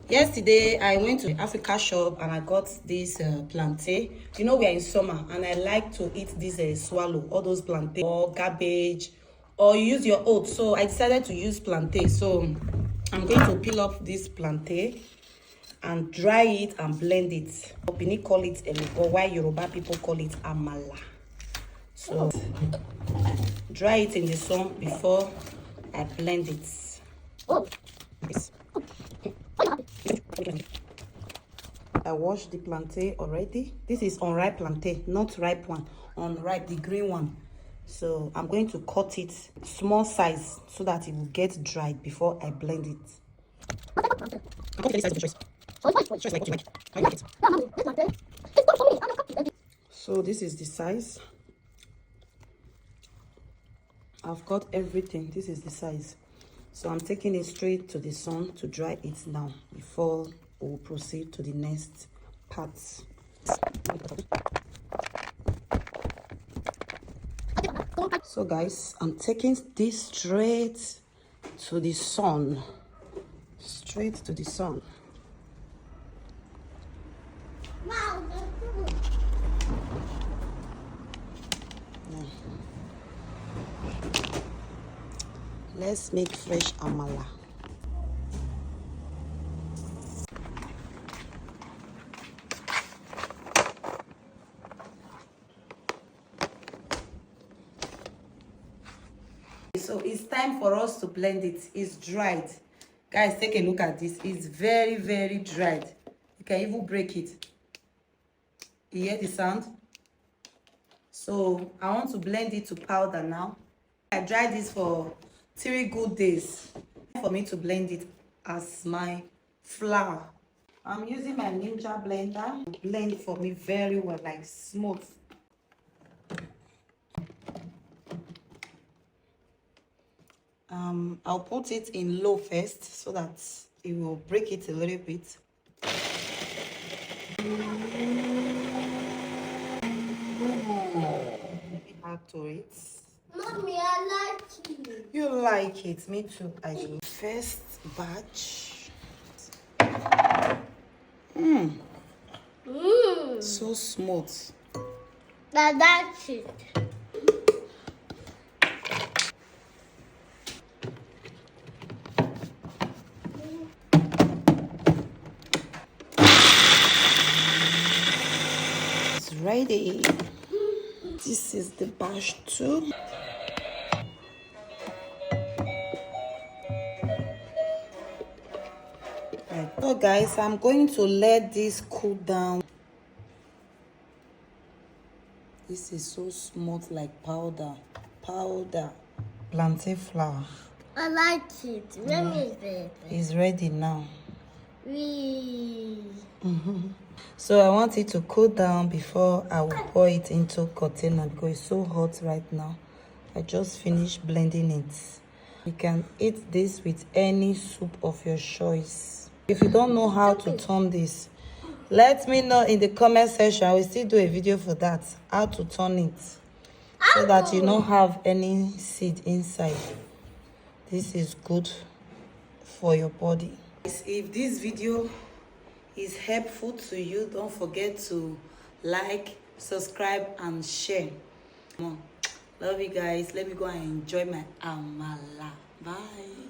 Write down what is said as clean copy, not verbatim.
Yesterday, I went to the Africa shop and I got this plantain. You know, we are in summer and I like to eat this swallow, all those plantain or garbage, or you use your oats. So I decided to use plantain. So I'm going to peel up this plantain and dry it and blend it. Benin call it elubo, while Yoruba people call it amala. So dry it in the sun before I blend it. Yes. I washed the plantain already. This is unripe plantain, not ripe one. Unripe, the green one. So I'm going to cut it small size so that it will get dried before I blend it. So this is the size. I've got everything. This is the size. So I'm taking it straight to the sun to dry it now before we'll proceed to the next parts. So guys, I'm taking this straight to the sun. Straight to the sun. Wow. Let's make fresh amala. So it's time for us to blend it. It's dried. Guys, take a look at this. It's very, very dried. You can even break it. You hear the sound? So I want to blend it to powder now. I dried this for 3 good days for me to blend it as my flour. I'm using my Ninja blender to blend for me very well, like smooth. I'll put it in low first so that it will break it a little bit. Add to it. Mommy, I like it. You like it? Me too. I do. First batch. So smooth. That's it. It's ready. This is the batch 2. So guys, I'm going to let this cool down. This is so smooth, like powder. Plantain flour. I like it. When is it? It's ready now. We. So I want it to cool down before I will pour it into container because it's so hot right now. I just finished blending it. You can eat this with any soup of your choice. If you don't know how to turn this, let me know in the comment section. I will still do a video for that, how to turn it, so that you don't have any seed inside. This is good for your body. If this video is helpful to you, don't forget to like, subscribe and share. Come on. Love you guys. Let me go and enjoy my amala. Bye.